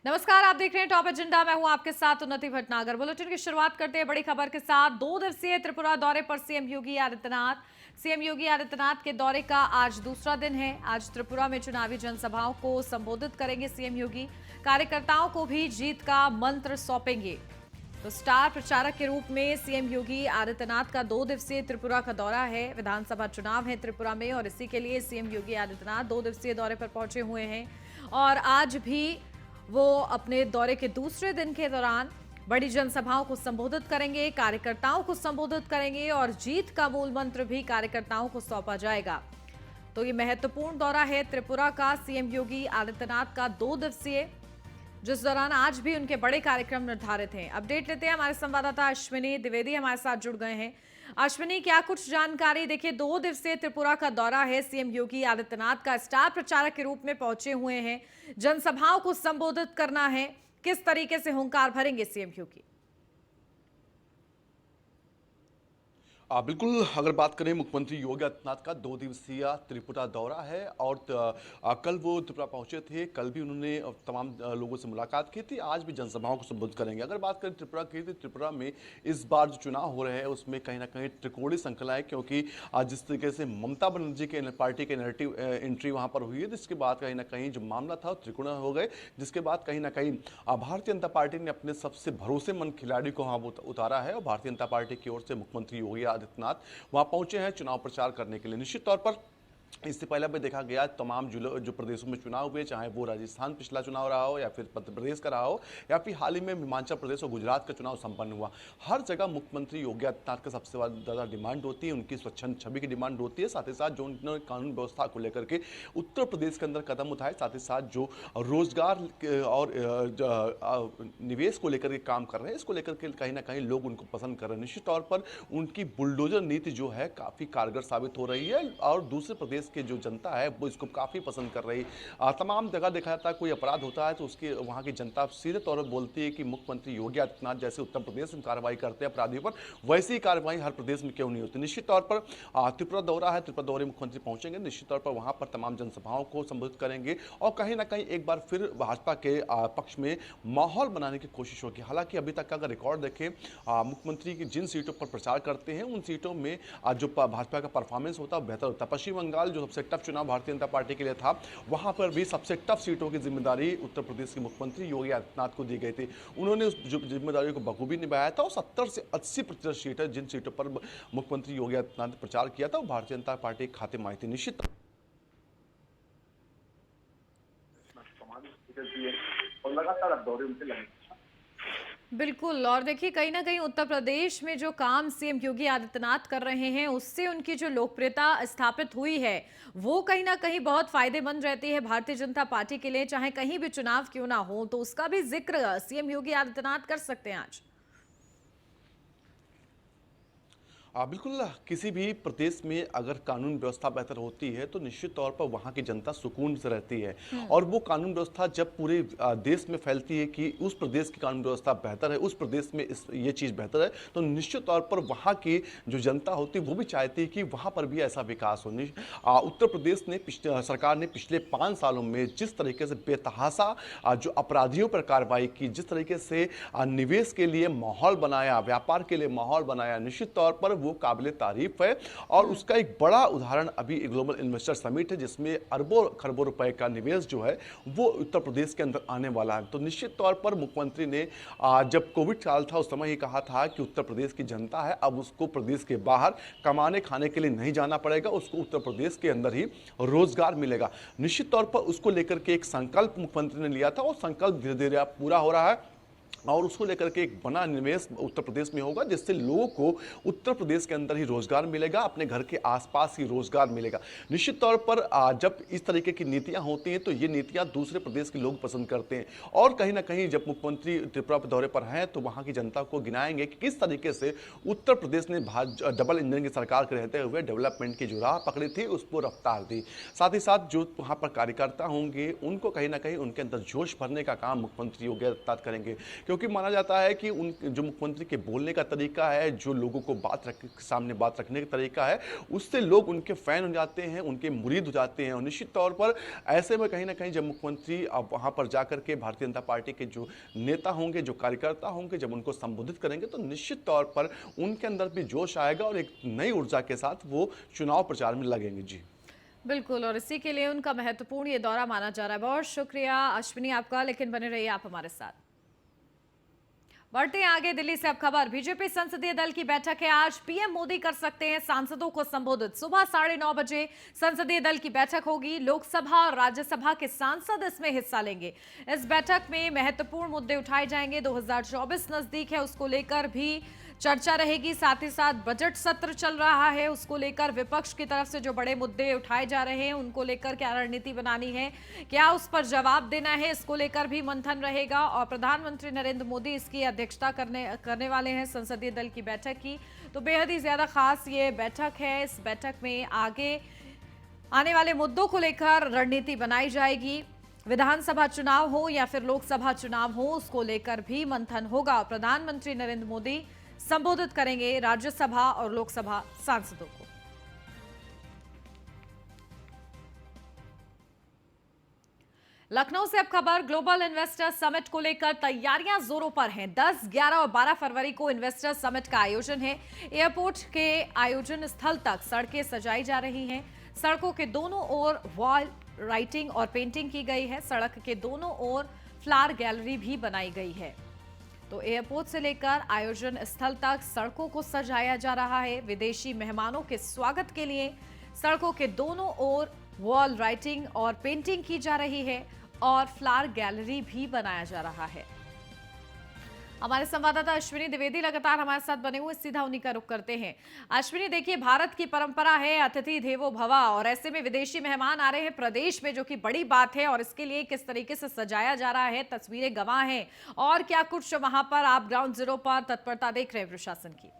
नमस्कार, आप देख रहे हैं टॉप एजेंडा। मैं हूं आपके साथ उन्नति भटनागर। बुलेटिन की शुरुआत करते हैं बड़ी खबर के साथ। 2 दिवसीय त्रिपुरा दौरे पर सीएम योगी आदित्यनाथ के दौरे का आज दूसरा दिन है। आज त्रिपुरा में चुनावी जनसभाओं को संबोधित करेंगे सीएम योगी। कार्यकर्ताओं को भी जीत का मंत्र सौंपेंगे। तो स्टार प्रचारक के रूप में सीएम योगी आदित्यनाथ का 2 दिवसीय त्रिपुरा का दौरा है। विधानसभा चुनाव है त्रिपुरा में और इसी के लिए सीएम योगी आदित्यनाथ 2 दिवसीय दौरे पर पहुंचे हुए हैं। और आज भी वो अपने दौरे के दूसरे दिन के दौरान बड़ी जनसभाओं को संबोधित करेंगे, कार्यकर्ताओं को संबोधित करेंगे और जीत का मूल मंत्र भी कार्यकर्ताओं को सौंपा जाएगा। तो ये महत्वपूर्ण दौरा है त्रिपुरा का सीएम योगी आदित्यनाथ का 2 दिवसीय, जिस दौरान आज भी उनके बड़े कार्यक्रम निर्धारित हैं। अपडेट लेते हैं, हमारे संवाददाता अश्विनी द्विवेदी हमारे साथ जुड़ गए हैं। अश्विनी, क्या कुछ जानकारी? देखिए, 2 दिवसीय त्रिपुरा का दौरा है सीएम योगी आदित्यनाथ का, स्टार प्रचारक के रूप में पहुंचे हुए हैं, जनसभाओं को संबोधित करना है। किस तरीके से हुंकार भरेंगे सीएम योगी? बिल्कुल, अगर बात करें मुख्यमंत्री योगी आदित्यनाथ का 2 दिवसीय त्रिपुरा दौरा है और कल वो त्रिपुरा पहुंचे थे। कल भी उन्होंने तमाम लोगों से मुलाकात की थी। आज भी जनसभाओं को संबोधित करेंगे। अगर बात करें त्रिपुरा की, तो त्रिपुरा में इस बार जो चुनाव हो रहे हैं उसमें कहीं ना कहीं त्रिकोणीय श्रृंखला है, क्योंकि जिस तरीके से ममता बनर्जी के पार्टी के नैरेटिव एंट्री वहां पर हुई है, जिसके बाद कहीं ना कहीं जो मामला था त्रिकोणीय हो गए, जिसके बाद कहीं ना कहीं भारतीय जनता पार्टी ने अपने सबसे भरोसेमंद खिलाड़ी को वहां उतारा है और भारतीय जनता पार्टी की ओर से मुख्यमंत्री योगी आदित्यनाथ वहां पहुंचे हैं चुनाव प्रचार करने के लिए। निश्चित तौर पर इससे पहले भी देखा गया तमाम जो प्रदेशों में चुनाव हुए, चाहे वो राजस्थान पिछला चुनाव रहा हो या फिर मध्य प्रदेश का रहा हो या फिर हाल ही में हिमाचल प्रदेश और गुजरात का चुनाव संपन्न हुआ, हर जगह मुख्यमंत्री योगी आदित्यनाथ का सबसे ज़्यादा डिमांड होती है, उनकी स्वच्छंद छवि की डिमांड होती है। साथ ही साथ जो उन्होंने कानून व्यवस्था को लेकर के उत्तर प्रदेश के अंदर कदम उठाए, साथ ही साथ जो रोजगार और निवेश को लेकर के काम कर रहे हैं, इसको लेकर के कहीं ना कहीं लोग उनको पसंद कर रहे हैं। निश्चित तौर पर उनकी बुलडोजर नीति जो है काफ़ी कारगर साबित हो रही है और दूसरे प्रदेश की जो जनता है वो इसको काफ़ी पसंद कर रही है। तमाम जगह देखा जाता है कोई अपराध होता है तो उसके वहाँ की जनता सीधे तौर पर बोलती है कि मुख्यमंत्री योगी आदित्यनाथ जैसे उत्तर प्रदेश में कार्रवाई करते हैं अपराधियों पर, वैसी ही कार्रवाई हर प्रदेश में क्यों नहीं होती। निश्चित तौर पर त्रिपुरा दौरा है, त्रिपुरा दौरे मुख्यमंत्री पहुंचेंगे, निश्चित तौर पर वहाँ पर तमाम जनसभाओं को संबोधित करेंगे और कहीं ना कहीं एक बार फिर भाजपा के पक्ष में माहौल बनाने की कोशिश होगी। हालांकि अभी तक का अगर रिकॉर्ड देखें, मुख्यमंत्री की जिन सीटों पर प्रचार करते हैं उन सीटों में जो भाजपा का परफॉर्मेंस होता है बेहतर होता है। पश्चिम बंगाल जो सबसे टफ चुनाव भारतीय जनता पार्टी के लिए था, वहां पर भी सबसे टफ सीटों की जिम्मेदारी उत्तर प्रदेश के मुख्यमंत्री योगी आदित्यनाथ को दी गई थी। उन्होंने उस जिम्मेदारी को बखूबी निभाया था और 70 से 80% सीटें जिन सीटों पर मुख्यमंत्री योगी आदित्यनाथ ने प्रचार किया था वो भारतीय जनता पार्टी के खाते में आई थी। निश्चित और लगातार अब दौरे उनसे लगे। बिल्कुल। और देखिए, कहीं ना कहीं उत्तर प्रदेश में जो काम सीएम योगी आदित्यनाथ कर रहे हैं उससे उनकी जो लोकप्रियता स्थापित हुई है वो कहीं ना कहीं बहुत फायदेमंद रहती है भारतीय जनता पार्टी के लिए, चाहे कहीं भी चुनाव क्यों ना हो। तो उसका भी जिक्र सीएम योगी आदित्यनाथ कर सकते हैं आज। बिल्कुल, किसी भी प्रदेश में अगर कानून व्यवस्था बेहतर होती है तो निश्चित तौर पर वहाँ की जनता सुकून से रहती है और वो कानून व्यवस्था जब पूरे देश में फैलती है कि उस प्रदेश की कानून व्यवस्था बेहतर है, उस प्रदेश में ये चीज़ बेहतर है, तो निश्चित तौर पर वहाँ की जो जनता होती है वो भी चाहती है कि वहाँ पर भी ऐसा विकास हो। उत्तर प्रदेश ने सरकार ने पिछले 5 सालों में जिस तरीके से बेतहाशा जो अपराधियों पर कार्रवाई की, जिस तरीके से निवेश के लिए माहौल बनाया, व्यापार के लिए माहौल बनाया, निश्चित तौर पर वो काबिले तारीफ है। और उसका एक बड़ा उदाहरण अभी ग्लोबल इन्वेस्टर समिट है, जिसमें अरबों खरबों रुपए का निवेश जो है वो उत्तर प्रदेश के अंदर आने वाला है। तो निश्चित तौर पर मुख्यमंत्री ने जब कोविड काल था उस समय ही कहा था कि उत्तर प्रदेश की जनता है, अब उसको प्रदेश के बाहर कमाने खाने के लिए नहीं जाना पड़ेगा, उसको उत्तर प्रदेश के अंदर ही रोजगार मिलेगा। निश्चित तौर पर उसको लेकर के एक संकल्प मुख्यमंत्री ने लिया था और संकल्प धीरे धीरे अब पूरा हो रहा है और उसको लेकर के एक बड़ा निवेश उत्तर प्रदेश में होगा, जिससे लोगों को उत्तर प्रदेश के अंदर ही रोजगार मिलेगा, अपने घर के आसपास ही रोजगार मिलेगा। निश्चित तौर पर जब इस तरीके की नीतियां होती हैं तो ये नीतियां दूसरे प्रदेश के लोग पसंद करते हैं और कहीं ना कहीं जब मुख्यमंत्री त्रिपुरा के दौरे पर हैं तो वहां की जनता को गिनाएंगे कि किस तरीके से उत्तर प्रदेश ने डबल इंजन की सरकार के रहते हुए डेवलपमेंट की जो राह पकड़ी थी उसको रफ्तार दी। साथ ही साथ जो वहाँ पर कार्यकर्ता होंगे उनको कहीं ना कहीं उनके अंदर जोश भरने का काम मुख्यमंत्री योगी आदित्यनाथ करेंगे, क्योंकि माना जाता है कि उन जो मुख्यमंत्री के बोलने का तरीका है, जो लोगों को सामने बात रखने का तरीका है, उससे लोग उनके फैन हो जाते हैं, उनके मुरीद हो जाते हैं। और निश्चित तौर पर ऐसे में कहीं ना कहीं जब मुख्यमंत्री अब वहां पर जाकर के भारतीय जनता पार्टी के जो नेता होंगे, जो कार्यकर्ता होंगे, जब उनको संबोधित करेंगे तो निश्चित तौर पर उनके अंदर भी जोश आएगा और एक नई ऊर्जा के साथ वो चुनाव प्रचार में लगेंगे। जी बिल्कुल, और इसी के लिए उनका महत्वपूर्ण ये दौरा माना जा रहा है। बहुत शुक्रिया अश्विनी आपका, लेकिन बने रहिए आप हमारे साथ। बढ़ते हैं आगे, दिल्ली से अब खबर। बीजेपी संसदीय दल की बैठक है आज। पीएम मोदी कर सकते हैं सांसदों को संबोधित। सुबह 9:30 बजे संसदीय दल की बैठक होगी। लोकसभा और राज्यसभा के सांसद इसमें हिस्सा लेंगे। इस बैठक में महत्वपूर्ण मुद्दे उठाए जाएंगे। 2024 नजदीक है, उसको लेकर भी चर्चा रहेगी। साथ ही साथ बजट सत्र चल रहा है, उसको लेकर विपक्ष की तरफ से जो बड़े मुद्दे उठाए जा रहे हैं उनको लेकर क्या रणनीति बनानी है, क्या उस पर जवाब देना है, इसको लेकर भी मंथन रहेगा। और प्रधानमंत्री नरेंद्र मोदी इसकी अध्यक्षता करने वाले हैं संसदीय दल की बैठक की। तो बेहद ही ज्यादा खास ये बैठक है। इस बैठक में आगे आने वाले मुद्दों को लेकर रणनीति बनाई जाएगी। विधानसभा चुनाव हो या फिर लोकसभा चुनाव हो, उसको लेकर भी मंथन होगा। प्रधानमंत्री नरेंद्र मोदी संबोधित करेंगे राज्यसभा और लोकसभा सांसदों को। लखनऊ से अब खबर। ग्लोबल इन्वेस्टर समिट को लेकर तैयारियां जोरों पर हैं। 10, 11 और 12 फरवरी को इन्वेस्टर समिट का आयोजन है। एयरपोर्ट के आयोजन स्थल तक सड़कें सजाई जा रही हैं। सड़कों के दोनों ओर वॉल राइटिंग और पेंटिंग की गई है। सड़क के दोनों ओर फ्लावर गैलरी भी बनाई गई है। तो एयरपोर्ट से लेकर आयोजन स्थल तक सड़कों को सजाया जा रहा है। विदेशी मेहमानों के स्वागत के लिए सड़कों के दोनों ओर वॉल राइटिंग और पेंटिंग की जा रही है और फ्लावर गैलरी भी बनाया जा रहा है। हमारे संवाददाता अश्विनी द्विवेदी लगातार हमारे साथ बने हुए, सीधा उन्हीं का रुख करते हैं। अश्विनी, देखिए, भारत की परंपरा है अतिथि देवो भव, और ऐसे में विदेशी मेहमान आ रहे हैं प्रदेश में, जो कि बड़ी बात है। और इसके लिए किस तरीके से सजाया जा रहा है, तस्वीरें गवाह हैं, और क्या कुछ वहां पर आप ग्राउंड जीरो पर तत्परता देख रहे हैं प्रशासन की?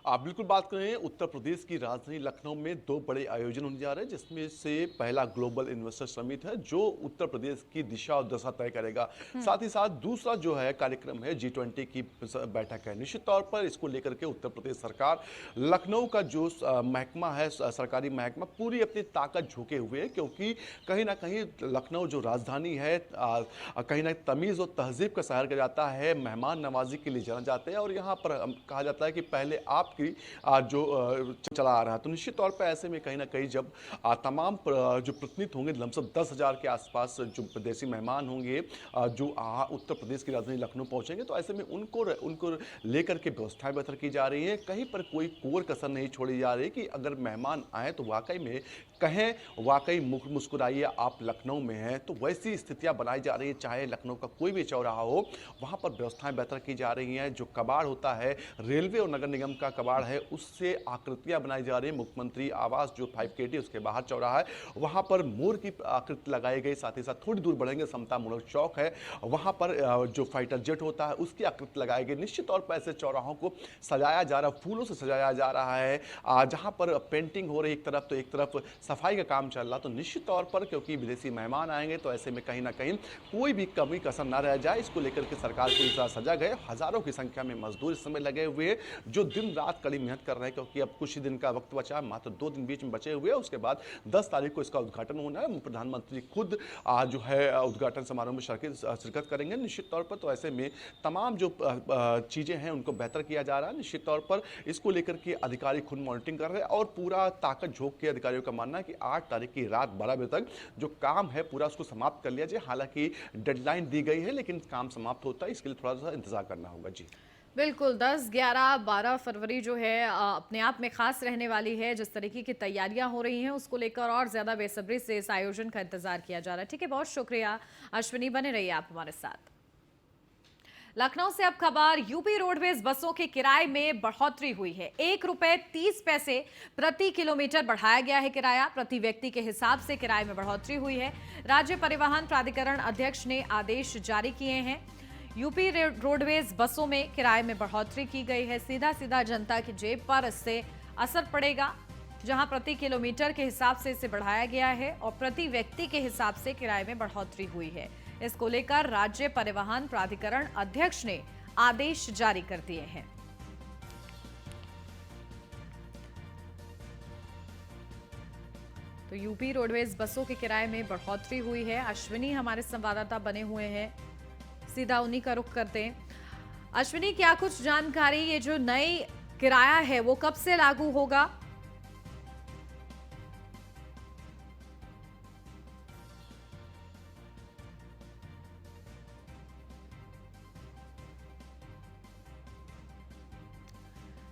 आप बिल्कुल बात करें, उत्तर प्रदेश की राजधानी लखनऊ में 2 बड़े आयोजन होने जा रहे हैं, जिसमें से पहला ग्लोबल इन्वेस्टर समिट है, जो उत्तर प्रदेश की दिशा और दशा तय करेगा। साथ ही साथ दूसरा जो है कार्यक्रम है G20 की बैठक है। निश्चित तौर पर इसको लेकर के उत्तर प्रदेश सरकार, लखनऊ का जो महकमा है, सरकारी महकमा, पूरी अपनी ताकत झोंके हुए है, क्योंकि कहीं ना कहीं लखनऊ जो राजधानी है, कहीं ना तमीज़ और तहजीब का शहर कहा जाता है, मेहमान नवाजी के लिए जाना जाता है, और यहाँ पर कहा जाता है कि पहले आप जो चला आ रहा है। तो निश्चित तौर पर ऐसे में कहीं ना कहीं जब तमाम जो प्रतिनिधि होंगे, लमसम 10,000 के आसपास जो विदेशी मेहमान होंगे जो उत्तर प्रदेश की राजधानी लखनऊ पहुंचेंगे, तो ऐसे में उनको लेकर के व्यवस्थाएं बेहतर की जा रही है। कहीं पर कोई कोर कसर नहीं छोड़ी जा रही कि अगर मेहमान आए तो वाकई में कहें, वाकई मुस्कुराइए, आप लखनऊ में हैं। तो वैसी स्थितियां बनाई जा रही है। चाहे लखनऊ का कोई भी चौराहा हो, वहां पर व्यवस्थाएं बेहतर की जा रही हैं। जो कबाड़ होता है, रेलवे और नगर निगम का कबाड़ है, उससे आकृतियां बनाई जा रही है। मुख्यमंत्री आवास जो 5KT उसके बाहर चौराहा है, वहां पर मोर की आकृति लगाई गई। साथ ही साथ थोड़ी दूर बढ़ेंगे, समता मूलक चौक है, वहां पर जो फाइटर जेट होता है उसकी आकृति लगाई गई। निश्चित तौर पर ऐसे चौराहों को सजाया जा रहा है, फूलों से सजाया जा रहा है। जहां पर पेंटिंग हो रही एक तरफ, तो एक तरफ सफाई का काम चल रहा। तो निश्चित तौर पर क्योंकि विदेशी मेहमान आएंगे, तो ऐसे में कहीं ना कहीं कोई भी कमी कसर ना रह जाए, इसको लेकर के सरकार पूरी तरह सजग है। हजारों की संख्या में मजदूर इस समय लगे हुए हैं, जो दिन रात कड़ी मेहनत कर रहे हैं, क्योंकि अब कुछ ही दिन का वक्त बचा, मात्र 2 दिन बीच में बचे हुए हैं। उसके बाद 10 तारीख को इसका उद्घाटन होना है। प्रधानमंत्री खुद जो है उद्घाटन समारोह में शिरकत करेंगे निश्चित तौर पर। तो ऐसे में तमाम जो चीजें हैं उनको बेहतर किया जा रहा है। निश्चित तौर पर इसको लेकर के अधिकारी खुद मॉनिटरिंग कर रहे हैं, और पूरा ताकत झोंक के अधिकारियों का मानना है कि 8 तारीख की रात 12 बजे तक जो काम है पूरा उसको समाप्त कर लिया जाए। हालांकि डेडलाइन दी गई है, लेकिन काम समाप्त होता है, इसके लिए थोड़ा सा इंतजार करना होगा। जी बिल्कुल, 10, 11, 12 फरवरी जो है अपने आप में खास रहने वाली है। जिस तरीके की तैयारियां हो रही हैं उसको लेकर और ज्यादा बेसब्री से इस आयोजन का इंतजार किया जा रहा है। ठीक है, बहुत शुक्रिया अश्विनी, बने रहिए आप हमारे साथ। लखनऊ से अब खबर। यूपी रोडवेज बसों के किराए में बढ़ोतरी हुई है। 1 रुपए 30 पैसे प्रति किलोमीटर बढ़ाया गया है किराया। प्रति व्यक्ति के हिसाब से किराए में बढ़ोतरी हुई है। राज्य परिवहन प्राधिकरण अध्यक्ष ने आदेश जारी किए हैं। यूपी रोडवेज बसों में किराए में बढ़ोतरी की गई है। सीधा सीधा जनता की जेब पर इससे असर पड़ेगा, जहां प्रति किलोमीटर के हिसाब से इसे बढ़ाया गया है और प्रति व्यक्ति के हिसाब से किराए में बढ़ोतरी हुई है। इसको लेकर राज्य परिवहन प्राधिकरण अध्यक्ष ने आदेश जारी कर दिए हैं। तो यूपी रोडवेज बसों के किराए में बढ़ोतरी हुई है। अश्विनी हमारे संवाददाता बने हुए हैं, सीधा उन्हीं का रुख करते हैं। अश्विनी, क्या कुछ जानकारी, ये जो नई किराया है वो कब से लागू होगा?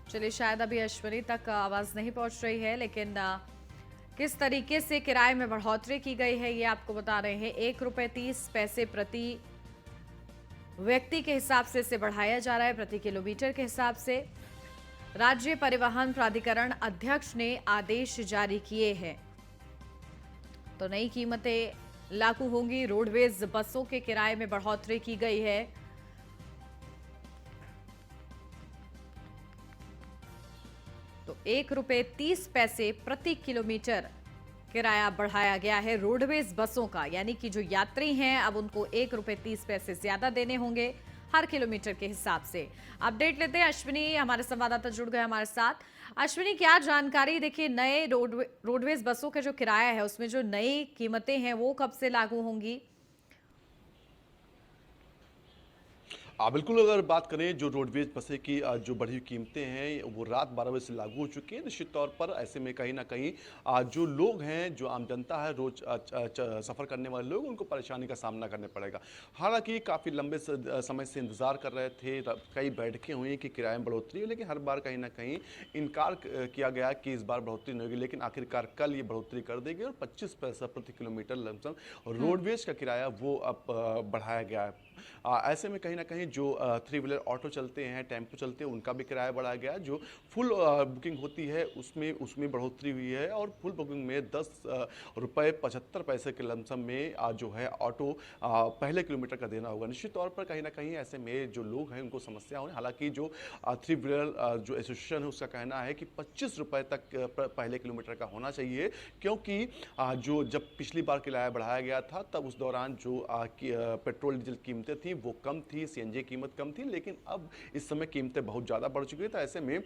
चलिए, शायद अभी अश्विनी तक आवाज नहीं पहुंच रही है, लेकिन किस तरीके से किराए में बढ़ोतरी की गई है ये आपको बता रहे हैं। 1 रुपये 30 पैसे प्रति व्यक्ति के हिसाब से इसे बढ़ाया जा रहा है, प्रति किलोमीटर के हिसाब से। राज्य परिवहन प्राधिकरण अध्यक्ष ने आदेश जारी किए हैं, तो नई कीमतें लागू होंगी। रोडवेज बसों के किराए में बढ़ोतरी की गई है। तो 1 रुपये 30 पैसे प्रति किलोमीटर किराया बढ़ाया गया है रोडवेज बसों का, यानी कि जो यात्री हैं अब उनको 1 रुपये 30 पैसे ज्यादा देने होंगे हर किलोमीटर के हिसाब से। अपडेट लेते हैं, अश्विनी हमारे संवाददाता जुड़ गए हमारे साथ। अश्विनी, क्या जानकारी? देखिए, नए रोडवेज बसों का जो किराया है उसमें जो नई कीमतें हैं वो कब से लागू होंगी? बिल्कुल, अगर बात करें जो रोडवेज बसें की जो बढ़ी हुई कीमतें हैं वो रात 12 बजे से लागू हो चुकी हैं। निश्चित तौर पर ऐसे में कहीं ना कहीं जो लोग हैं, जो आम जनता है, रोज सफ़र करने वाले लोग, उनको परेशानी का सामना करना पड़ेगा। हालांकि काफ़ी लंबे समय से इंतज़ार कर रहे थे, कई बैठकें हुई कि किराए में बढ़ोतरी हो, लेकिन हर बार कहीं ना कहीं इनकार किया गया कि इस बार बढ़ोतरी नहीं होगी। लेकिन आखिरकार कल ये बढ़ोतरी कर दी गई और 25 पैसा प्रति किलोमीटर लमसम रोडवेज का किराया वो अब बढ़ाया गया है। ऐसे में कहीं ना कहीं जो 3 व्हीलर ऑटो चलते हैं, टेम्पो चलते हैं, उनका भी किराया बढ़ाया गया है। जो फुल बुकिंग होती है उसमें बढ़ोतरी हुई है और फुल बुकिंग में 10 रुपये 75 पैसे के लमसम में जो है ऑटो पहले किलोमीटर का देना होगा। निश्चित तौर पर कहीं ना कहीं ऐसे में जो लोग हैं उनको समस्या हो। हालांकि जो 3 व्हीलर जो एसोसिएशन है उसका कहना है कि 25 रुपये तक पहले किलोमीटर का होना चाहिए, क्योंकि जो जब पिछली बार किराया बढ़ाया गया था तब उस दौरान जो पेट्रोल डीजल कीमतें थी वो कम थी, सीएनजी कीमत कम थी, लेकिन अब इस समय कीमतें बहुत ज़्यादा बढ़ चुकी है। तो ऐसे में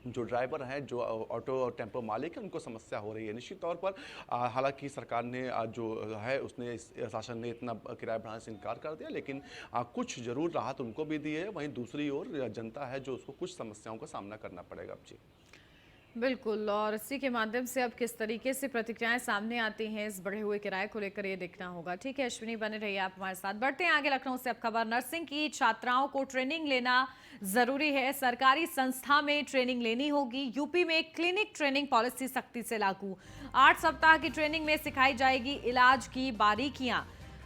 जो ड्राइवर हैं, जो ऑटो और टेम्पो मालिक हैं, उनको समस्या हो रही है। निश्चित तौर पर हालांकि सरकार ने जो है उसने शासन ने इतना किराया बढ़ाने से इनकार कर दिया, लेकिन कुछ जरूर राहत उनको भी दी है। वहीं दूसरी ओर जनता है जो उसको कुछ समस्याओं का सामना करना पड़ेगा। अब जी बिल्कुल, और इसी के माध्यम से अब किस तरीके से प्रतिक्रियाएं सामने आती हैं इस बढ़े हुए किराए को लेकर ये देखना होगा। ठीक है अश्विनी, बने रहिए आप हमारे साथ। बढ़ते हैं आगे लखनऊ से। अब खबर, नर्सिंग की छात्राओं को ट्रेनिंग लेना जरूरी है, सरकारी संस्था में ट्रेनिंग लेनी होगी। यूपी में क्लिनिक ट्रेनिंग पॉलिसी सख्ती से लागू। 8 सप्ताह की ट्रेनिंग में सिखाई जाएगी इलाज की बारीकियां।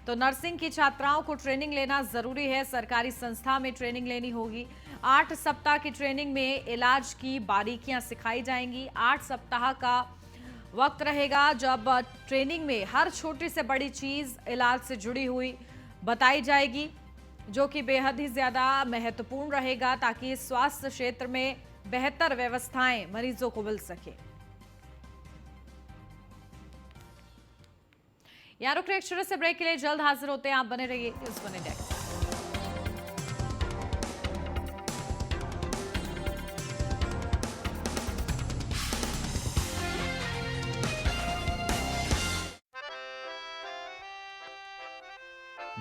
तो नर्सिंग की छात्राओं को ट्रेनिंग लेना जरूरी है, सरकारी संस्था में ट्रेनिंग लेनी होगी। 8 सप्ताह की ट्रेनिंग में इलाज की बारीकियां सिखाई जाएंगी। 8 सप्ताह का वक्त रहेगा जब ट्रेनिंग में हर छोटी से बड़ी चीज इलाज से जुड़ी हुई बताई जाएगी, जो कि बेहद ही ज्यादा महत्वपूर्ण रहेगा ताकि स्वास्थ्य क्षेत्र में बेहतर व्यवस्थाएं मरीजों को मिल सके। यहाँ रुक रहे एक छोटे से ब्रेक के लिए, जल्द हाजिर होते हैं, आप बने रहिए न्यूज़ बने डेस्क।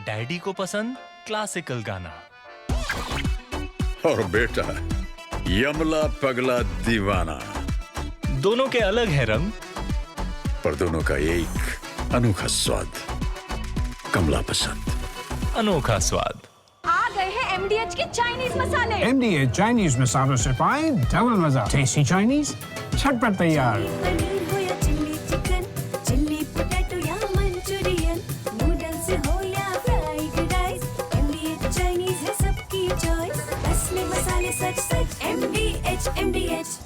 डैडी को पसंद क्लासिकल गाना और बेटा यमला पगला दीवाना, दोनों के अलग है रंग पर दोनों का एक अनोखा स्वाद। कमला पसंद, अनोखा स्वाद। आ गए हैं एमडीएच के चाइनीज मसाले। MDH चाइनीज मसालों से पाए डबल मजा। टेस्टी चाइनीज, झटपट तैयार। पनीर हो या चिल्ली चिकन, चिल्ली पोटैटो या मंचूरियन, नूडल्स हो या फ्राइड राइस, MDH चाइनीज है सबकी चॉइस। असली मसाले सच सच MDH।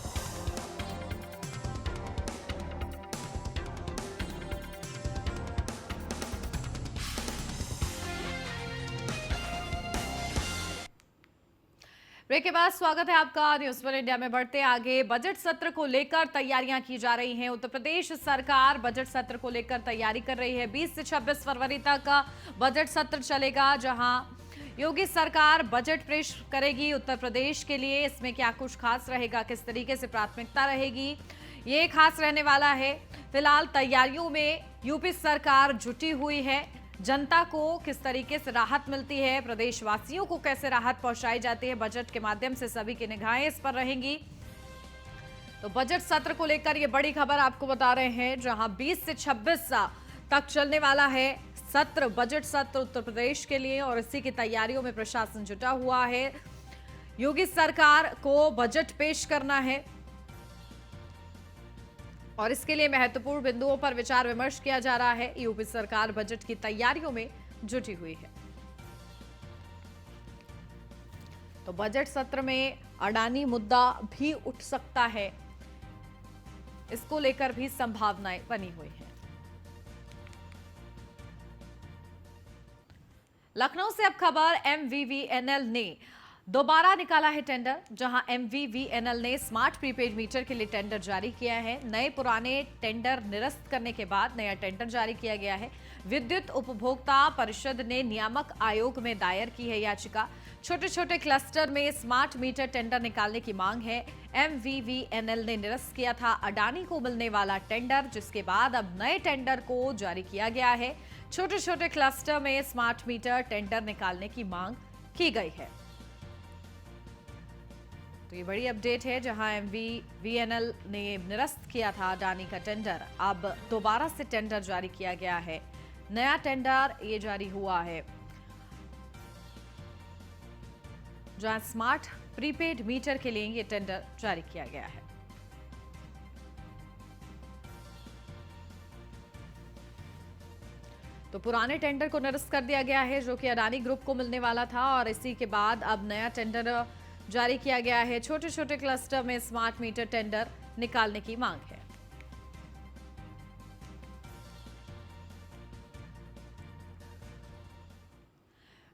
ब्रेक के बाद स्वागत है आपका न्यूज़ वन इंडिया में। बढ़ते आगे, बजट सत्र को लेकर तैयारियां की जा रही हैं। उत्तर प्रदेश सरकार बजट सत्र को लेकर तैयारी कर रही है। 20 से 26 फरवरी तक बजट सत्र चलेगा, जहां योगी सरकार बजट पेश करेगी उत्तर प्रदेश के लिए। इसमें क्या कुछ खास रहेगा, किस तरीके से प्राथमिकता रहेगी, ये खास रहने वाला है। फिलहाल तैयारियों में यूपी सरकार जुटी हुई है। जनता को किस तरीके से राहत मिलती है, प्रदेशवासियों को कैसे राहत पहुंचाई जाती है बजट के माध्यम से, सभी की निगाहें इस पर रहेंगी। तो बजट सत्र को लेकर ये बड़ी खबर आपको बता रहे हैं, जहां 20 से 26 तक चलने वाला है सत्र, बजट सत्र उत्तर प्रदेश के लिए, और इसी की तैयारियों में प्रशासन जुटा हुआ है। योगी सरकार को बजट पेश करना है और इसके लिए महत्वपूर्ण बिंदुओं पर विचार विमर्श किया जा रहा है। यूपी सरकार बजट की तैयारियों में जुटी हुई है। तो बजट सत्र में अडानी मुद्दा भी उठ सकता है, इसको लेकर भी संभावनाएं बनी हुई हैं। लखनऊ से अब खबर, MVVNL ने दोबारा निकाला है टेंडर, जहां MVVNL ने स्मार्ट प्रीपेड मीटर के लिए टेंडर जारी किया है। नए पुराने टेंडर निरस्त करने के बाद नया टेंडर जारी किया गया है। विद्युत उपभोक्ता परिषद ने नियामक आयोग में दायर की है याचिका। छोटे छोटे क्लस्टर में स्मार्ट मीटर टेंडर निकालने की मांग है। MVVNL ने निरस्त किया था अडानी को मिलने वाला टेंडर, जिसके बाद अब नए टेंडर को जारी किया गया है। छोटे छोटे क्लस्टर में स्मार्ट मीटर टेंडर निकालने की मांग की गई है। तो ये बड़ी अपडेट है, जहां MVVNL ने निरस्त किया था अडानी का टेंडर, अब दोबारा से टेंडर जारी किया गया है। नया टेंडर ये जारी हुआ है, जहां स्मार्ट प्रीपेड मीटर के लिए ये टेंडर जारी किया गया है। तो पुराने टेंडर को निरस्त कर दिया गया है, जो कि अडानी ग्रुप को मिलने वाला था, और इसी के बाद अब नया टेंडर जारी किया गया है। छोटे छोटे क्लस्टर में स्मार्ट मीटर टेंडर निकालने की मांग है।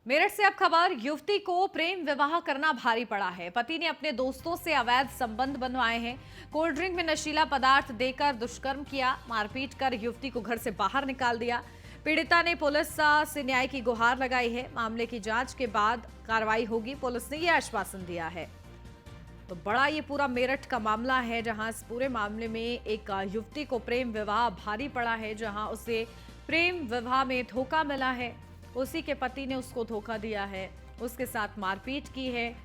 मेरठ से अब खबर, युवती को प्रेम विवाह करना भारी पड़ा है। पति ने अपने दोस्तों से अवैध संबंध बनवाए हैं। कोल्ड ड्रिंक में नशीला पदार्थ देकर दुष्कर्म किया, मारपीट कर युवती को घर से बाहर निकाल दिया। पीड़िता ने पुलिस से न्याय की गुहार लगाई है। मामले की जांच के बाद कार्रवाई होगी, पुलिस ने यह आश्वासन दिया है। तो बड़ा ये पूरा मेरठ का मामला है, जहां इस पूरे मामले में एक युवती को प्रेम विवाह भारी पड़ा है, जहां उसे प्रेम विवाह में धोखा मिला है। उसी के पति ने उसको धोखा दिया है, उसके साथ मारपीट की है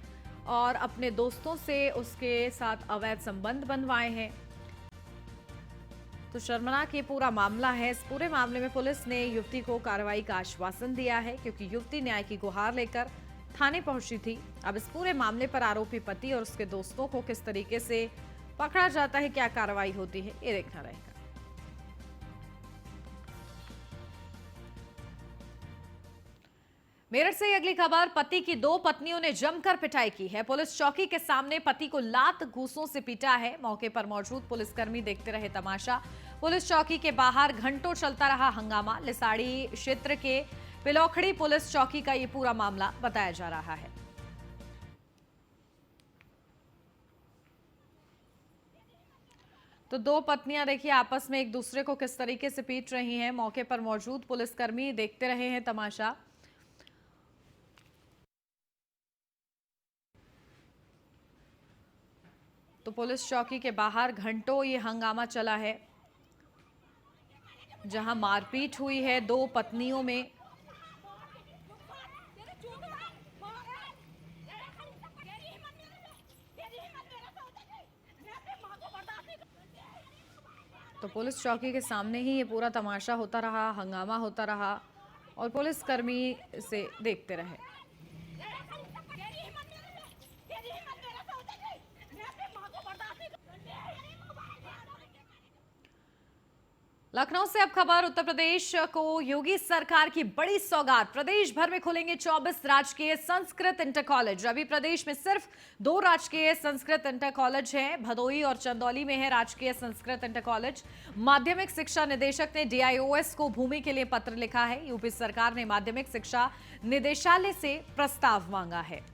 और अपने दोस्तों से उसके साथ अवैध संबंध बनवाए हैं। तो शर्मनाक ये पूरा मामला है। इस पूरे मामले में पुलिस ने युवती को कार्रवाई का आश्वासन दिया है, क्योंकि युवती न्याय की गुहार लेकर थाने पहुंची थी। अब इस पूरे मामले पर आरोपी पति और उसके दोस्तों को किस तरीके से पकड़ा जाता है, क्या कार्रवाई होती है, ये देखना रहेगा। मेरठ से अगली खबर, पति की 2 पत्नियों ने जमकर पिटाई की है। पुलिस चौकी के सामने पति को लात घूंसों से पीटा है। मौके पर मौजूद पुलिसकर्मी देखते रहे तमाशा। पुलिस चौकी के बाहर घंटों चलता रहा हंगामा। लिसाड़ी क्षेत्र के पिलौखड़ी पुलिस चौकी का ये पूरा मामला बताया जा रहा है। तो 2 पत्नियां देखिए आपस में एक दूसरे को किस तरीके से पीट रही हैं। मौके पर मौजूद पुलिसकर्मी देखते रहे हैं तमाशा। तो पुलिस चौकी के बाहर घंटों ये हंगामा चला है, जहां मारपीट हुई है 2 पत्नियों में। तो पुलिस चौकी के सामने ही ये पूरा तमाशा होता रहा, हंगामा होता रहा और पुलिसकर्मी से देखते रहे। लखनऊ से अब खबर, उत्तर प्रदेश को योगी सरकार की बड़ी सौगात। प्रदेश भर में खुलेंगे 24 राजकीय संस्कृत इंटर कॉलेज। अभी प्रदेश में सिर्फ 2 राजकीय संस्कृत इंटर कॉलेज हैं। भदोही और चंदौली में है राजकीय संस्कृत इंटर कॉलेज। माध्यमिक शिक्षा निदेशक ने DIOS को भूमि के लिए पत्र लिखा है। यूपी सरकार ने माध्यमिक शिक्षा निदेशालय से प्रस्ताव मांगा है।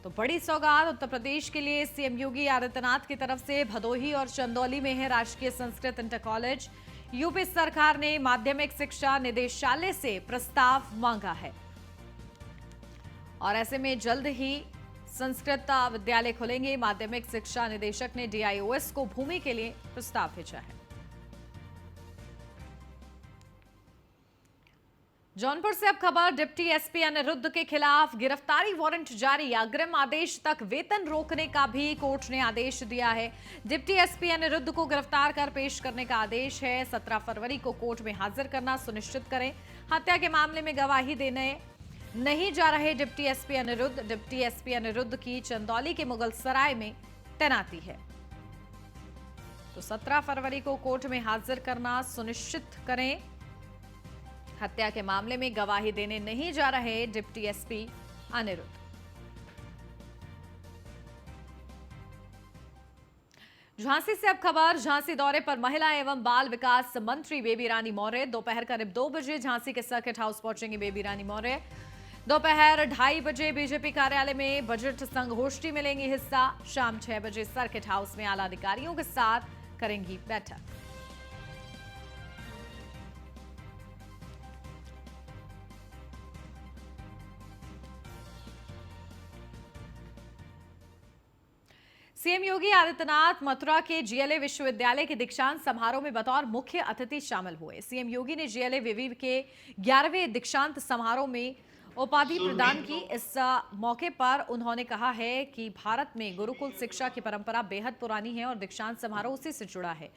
तो बड़ी सौगात उत्तर प्रदेश के लिए सीएम योगी आदित्यनाथ की तरफ से भदोही और चंदौली में है राजकीय संस्कृत इंटर कॉलेज। यूपी सरकार ने माध्यमिक शिक्षा निदेशालय से प्रस्ताव मांगा है और ऐसे में जल्द ही संस्कृत विद्यालय खुलेंगे। माध्यमिक शिक्षा निदेशक ने डीआईओएस को भूमि के लिए प्रस्ताव भेजा है। जौनपुर से अब खबर, डिप्टी एसपी अनिरुद्ध के खिलाफ गिरफ्तारी वारंट जारी। अग्रिम आदेश तक वेतन रोकने का भी कोर्ट ने आदेश दिया है। डिप्टी एसपी अनिरुद्ध को गिरफ्तार कर पेश करने का आदेश है। 17 फरवरी को कोर्ट में हाजिर करना सुनिश्चित करें। हत्या के मामले में गवाही देने नहीं जा रहे deputy SP Aniruddh. Deputy SP Aniruddh की चंदौली के मुगलसराय में तैनाती है, तो 17 फरवरी को कोर्ट में हाजिर करना सुनिश्चित करें। हत्या के मामले में गवाही देने नहीं जा रहे डिप्टी एसपी अनिरुद्ध। झांसी से अब खबर, झांसी दौरे पर महिला एवं बाल विकास मंत्री बेबी रानी मौर्य। दोपहर करीब 2 बजे झांसी के सर्किट हाउस पहुंचेंगी बेबी रानी मौर्य। दोपहर 2:30 बजे बीजेपी कार्यालय में बजट संगोष्ठी में लेंगी हिस्सा। शाम 6 बजे सर्किट हाउस में आला अधिकारियों के साथ करेंगी बैठक। सीएम योगी आदित्यनाथ मथुरा के जीएलए विश्वविद्यालय के दीक्षांत समारोह में बतौर मुख्य अतिथि शामिल हुए। सीएम योगी ने जीएलए विवि के 11वें दीक्षांत समारोह में उपाधि प्रदान की। इस मौके पर उन्होंने कहा है कि भारत में गुरुकुल शिक्षा की परंपरा बेहद पुरानी है और दीक्षांत समारोह उसी से जुड़ा है।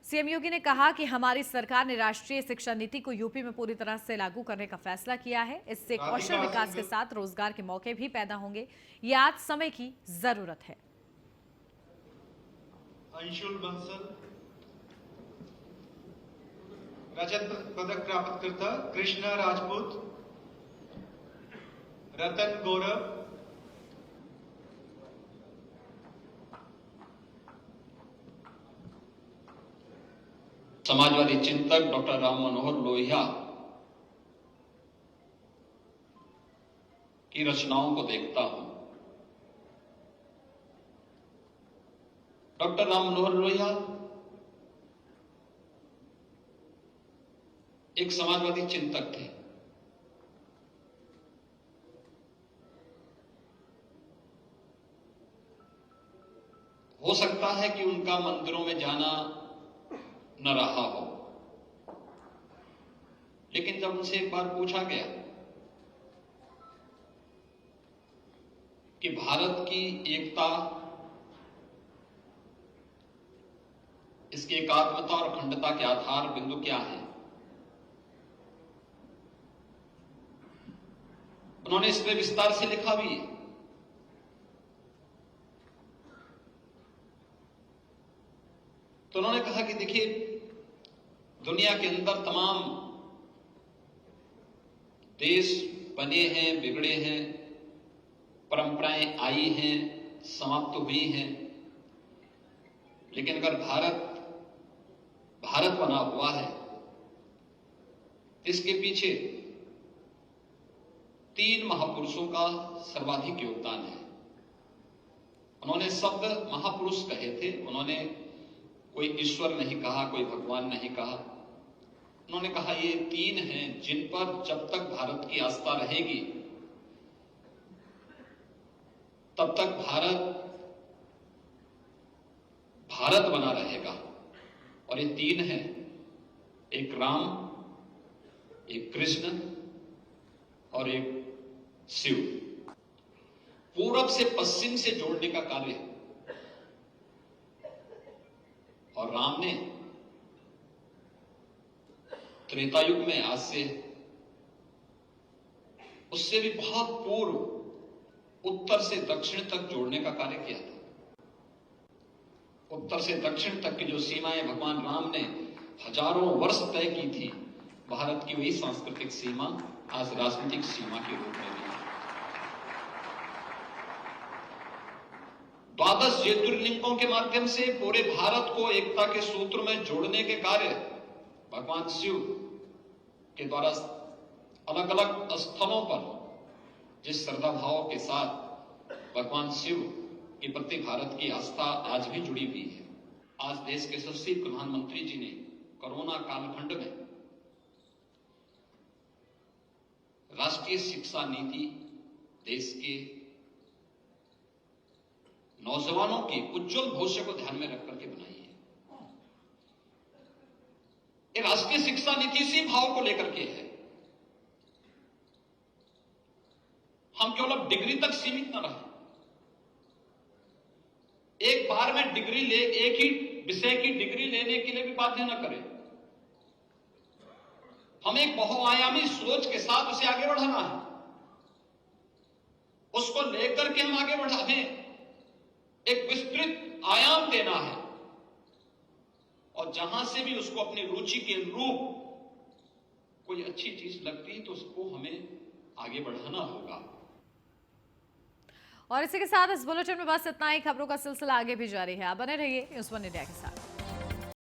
सीएम योगी ने कहा कि हमारी सरकार ने राष्ट्रीय शिक्षा नीति को यूपी में पूरी तरह से लागू करने का फैसला किया है। इससे कौशल विकास के साथ रोजगार के मौके भी पैदा होंगे। ये आज समय की जरूरत है। अंशुल बंसल, रजत पदक प्राप्त करता कृष्णा राजपूत, रतन गौरव, समाजवादी चिंतक डॉक्टर राम मनोहर लोहिया की रचनाओं को देखता हूं। डॉक्टर राम मनोहर लोहिया एक समाजवादी चिंतक थे। हो सकता है कि उनका मंदिरों में जाना न रहा हो, लेकिन जब उनसे एक बार पूछा गया कि भारत की एकता, इसकी एकात्मता और अखंडता के आधार बिंदु क्या है, उन्होंने इस पे विस्तार से लिखा भी है। तो उन्होंने कहा कि देखिए, दुनिया के अंदर तमाम देश बने हैं, बिगड़े हैं, परंपराएं आई हैं, समाप्त हुई हैं, लेकिन अगर भारत बना हुआ है, इसके पीछे 3 महापुरुषों का सर्वाधिक योगदान है। उन्होंने शब्द महापुरुष कहे थे। उन्होंने कोई ईश्वर नहीं कहा, कोई भगवान नहीं कहा। उन्होंने कहा ये 3 हैं जिन पर जब तक भारत की आस्था रहेगी तब तक भारत बना रहेगा। और ये 3 हैं, एक राम, एक कृष्ण और एक शिव। पूरब से पश्चिम से जोड़ने का कार्य, और राम ने त्रेता युग में आज से उससे भी बहुत पूर्व उत्तर से दक्षिण तक जोड़ने का कार्य किया था। उत्तर से दक्षिण तक की जो सीमाएं भगवान राम ने हजारों वर्ष तय की थी, भारत की वही सांस्कृतिक सीमा आज राजनीतिक सीमा के रूप में भी है। 12 ज्योतिर्लिंगों के माध्यम से पूरे भारत को एकता के सूत्र में जोड़ने के कार्य भगवान शिव के द्वारा अलग अलग स्थलों पर जिस श्रद्धा भाव के साथ भगवान शिव के प्रति भारत की आस्था आज भी जुड़ी हुई है। आज देश के यशस्वी प्रधानमंत्री जी ने कोरोना कालखंड में राष्ट्रीय शिक्षा नीति देश के नौजवानों के उज्जवल भविष्य को ध्यान में रख करके बनाई है। ये राष्ट्रीय शिक्षा नीति इसी भाव को लेकर के है। हम केवल अब डिग्री तक सीमित न रहे, एक बार में डिग्री ले, एक ही विषय की डिग्री लेने के लिए भी बाध्य न करें। हमें एक बहुआयामी सोच के साथ उसे आगे बढ़ाना है, उसको लेकर के हम आगे बढ़ाने, एक विस्तृत आयाम देना है और जहां से भी उसको अपनी रुचि के अनुरूप कोई अच्छी चीज लगती है तो उसको हमें आगे बढ़ाना होगा। और इसी के साथ इस बुलेटिन में बस इतना ही। खबरों का सिलसिला आगे भी जारी है। आप बने रहिए न्यूज़ 1 इंडिया के साथ।